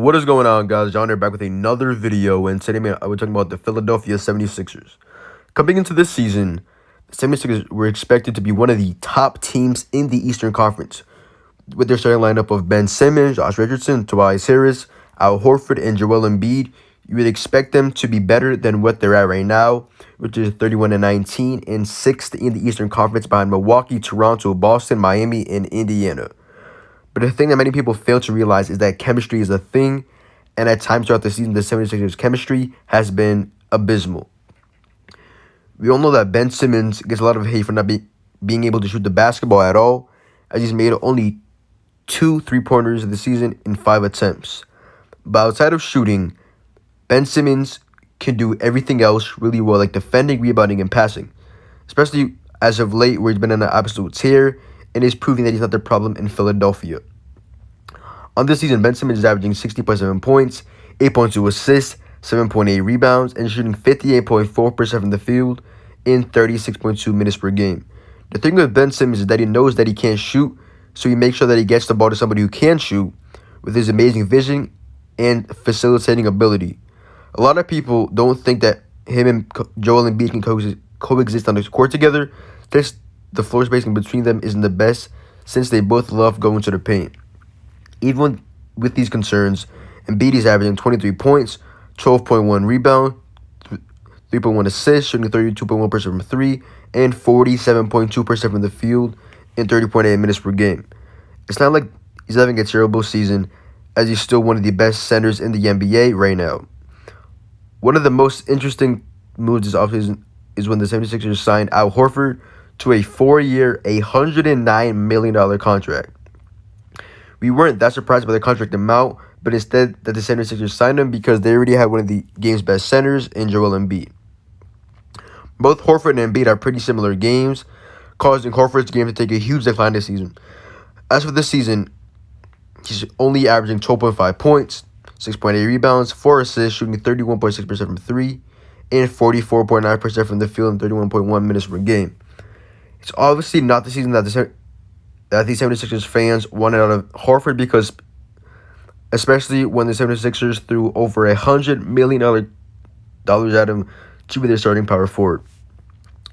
What is going on, guys? John here back with another video, and today we're talking about the Philadelphia 76ers. Coming into this season, the 76ers were expected to be one of the top teams in the Eastern Conference, with their starting lineup of Ben Simmons, Josh Richardson, Tobias Harris, Al Horford, and Joel Embiid. You would expect them to be better than what they're at right now, which is 31-19 and 6th in the Eastern Conference behind Milwaukee, Toronto, Boston, Miami, and Indiana. But the thing that many people fail to realize is that chemistry is a thing, and at times throughout the season, the 76ers' chemistry has been abysmal. We all know that Ben Simmons gets a lot of hate for not being able to shoot the basketball at all, as he's made only 2 3-pointers of the season in 5 attempts. But outside of shooting, Ben Simmons can do everything else really well, like defending, rebounding, and passing, especially as of late where he's been on an absolute tear and is proving that he's not the problem in Philadelphia. On this season, Ben Simmons is averaging 60.7 points, 8.2 assists, 7.8 rebounds, and shooting 58.4% from the field in 36.2 minutes per game. The thing with Ben Simmons is that he knows that he can't shoot, so he makes sure that he gets the ball to somebody who can shoot with his amazing vision and facilitating ability. A lot of people don't think that him and Joel Embiid can coexist on the court together. The floor spacing between them isn't the best, since they both love going to the paint. Even with these concerns, Embiid is averaging 23 points, 12.1 rebound, 3.1 assists, shooting 32.1% from 3, and 47.2% from the field in 30.8 minutes per game. It's not like he's having a terrible season, as he's still one of the best centers in the NBA right now. One of the most interesting moves this offseason is when the 76ers signed Al Horford to a 4-year, $109 million contract. We weren't that surprised by the contract amount, but instead that the 76ers signed him because they already had one of the game's best centers in Joel Embiid. Both Horford and Embiid have pretty similar games, causing Horford's game to take a huge decline this season. As for this season, he's only averaging 12.5 points, 6.8 rebounds, 4 assists, shooting 31.6% from 3, and 44.9% from the field in 31.1 minutes per game. It's obviously not the season that the 76ers fans wanted out of Horford, because especially when the 76ers threw over $100 million at him to be their starting power forward.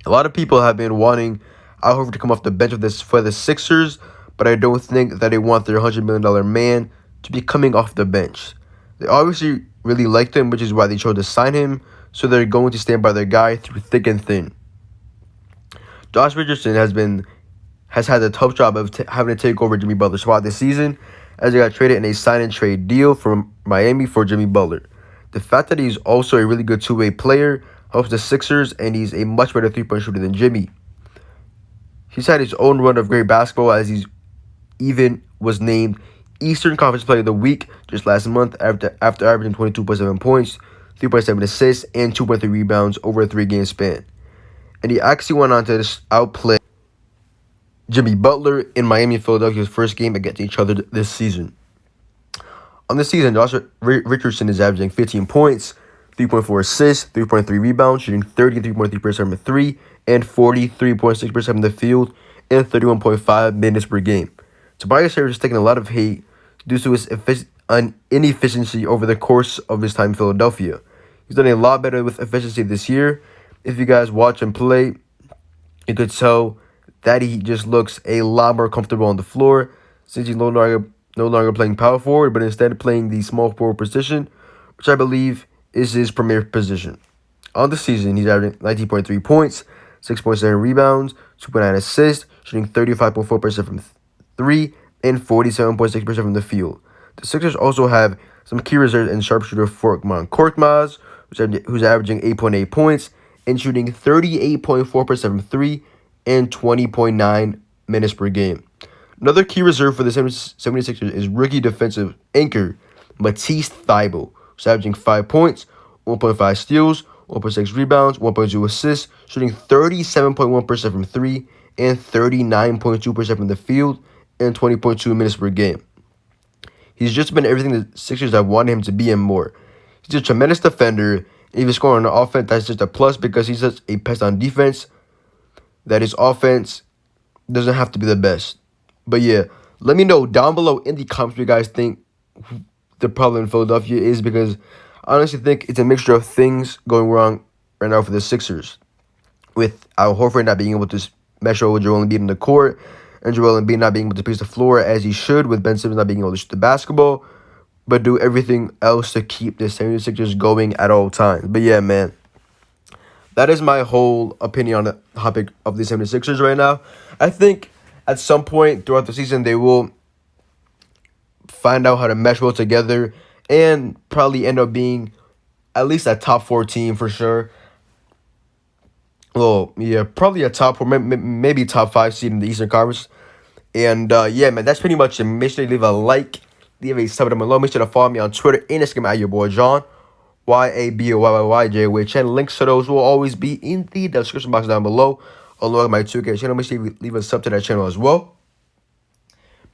A lot of people have been wanting Al Horford to come off the bench for the Sixers, but I don't think that they want their $100 million man to be coming off the bench. They obviously really liked him, which is why they chose to sign him, so they're going to stand by their guy through thick and thin. Josh Richardson has had the tough job of having to take over Jimmy Butler's spot this season, as he got traded in a sign-and-trade deal from Miami for Jimmy Butler. The fact that he's also a really good two-way player helps the Sixers, and he's a much better three-point shooter than Jimmy. He's had his own run of great basketball, as he even was named Eastern Conference Player of the Week just last month after averaging 22.7 points, 3.7 assists, and 2.3 rebounds over a 3-game span. And he actually went on to outplay Jimmy Butler in Miami and Philadelphia's first game against each other this season. On this season, Josh Richardson is averaging 15 points, 3.4 assists, 3.3 rebounds, shooting 33.3% from 3, and 43.6% from the field in 31.5 minutes per game. Tobias Harris is taking a lot of hate due to his inefficiency over the course of his time in Philadelphia. He's done a lot better with efficiency this year. If you guys watch him play, you could tell that he just looks a lot more comfortable on the floor, since he's no longer playing power forward, but instead playing the small forward position, which I believe is his premier position. On the season, he's averaging 19.3 points, 6.7 rebounds, 2.9 assists, shooting 35.4% from 3, and 47.6% from the field. The Sixers also have some key reserves in sharpshooter Furkan Korkmaz, who's averaging 8.8 points and shooting 38.4% from 3 and 20.9 minutes per game. Another key reserve for the 76ers is rookie defensive anchor Matisse Thybulle, who's averaging 5 points, 1.5 steals, 1.6 rebounds, 1.2 assists, shooting 37.1% from 3 and 39.2% from the field in 20.2 minutes per game. He's just been everything the Sixers have wanted him to be and more. He's a tremendous defender. If he's scoring on the offense, that's just a plus, because he's such a pest on defense that his offense doesn't have to be the best. But yeah, let me know down below in the comments what you guys think the problem in Philadelphia is because I honestly think it's a mixture of things going wrong right now for the Sixers. With Al Horford not being able to mesh over with Joel Embiid in the court, and Joel Embiid not being able to pace the floor as he should, with Ben Simmons not being able to shoot the basketball, but do everything else to keep the 76ers going at all times. But yeah, man, that is my whole opinion on the topic of the 76ers right now. I think at some point throughout the season, they will find out how to mesh well together and probably end up being at least a top 4 team for sure. Well, yeah, probably a top 4, maybe top 5 seed in the Eastern Conference. And yeah, man, that's pretty much it. Make sure to leave a like, leave a sub down below. Make sure to follow me on Twitter and Instagram at your boy John, YABOYYJ. Links to those will always be in the description box down below, along with my 2K channel. Make sure you leave a sub to that channel as well.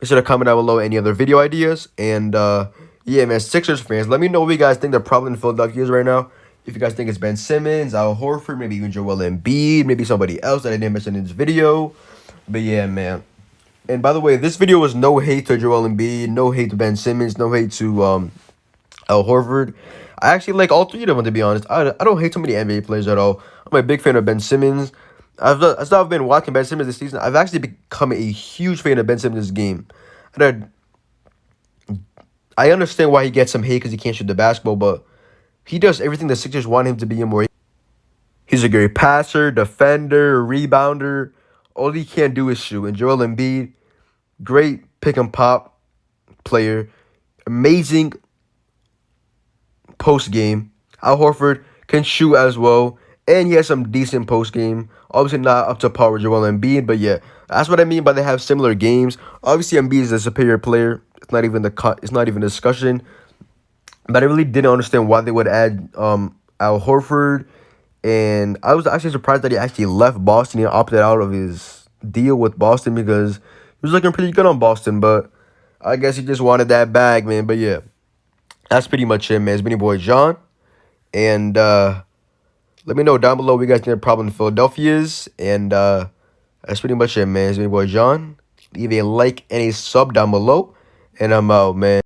Make sure to comment down below any other video ideas. And yeah, man, Sixers fans, let me know what you guys think the problem in Philadelphia is right now. If you guys think it's Ben Simmons, Al Horford, maybe even Joel Embiid, maybe somebody else that I didn't mention in this video. But yeah, man. And by the way, this video was no hate to Joel Embiid, no hate to Ben Simmons, no hate to Al Horford. I actually like all 3 of them, to be honest. I don't hate too many NBA players at all. I'm a big fan of Ben Simmons. I've been watching Ben Simmons this season. I've actually become a huge fan of Ben Simmons' game. And I understand why he gets some hate because he can't shoot the basketball, but he does everything the Sixers want him to be and more. He's a great passer, defender, rebounder. All he can't do is shoot. And Joel Embiid, great pick and pop player, amazing post game. Al Horford can shoot as well, and he has some decent post game. Obviously not up to par with Joel Embiid, but yeah, that's what I mean by they have similar games. Obviously Embiid is a superior player. It's not even a discussion. But I really didn't understand why they would add Al Horford. And I was actually surprised that he actually left Boston and opted out of his deal with Boston because he was looking pretty good on Boston. But I guess he just wanted that bag, man. But yeah, that's pretty much it, man. It's been your boy John. And let me know down below what you guys think the problem in Philadelphia is. And that's pretty much it, man. It's been your boy John. Leave a like and a sub down below. And I'm out, man.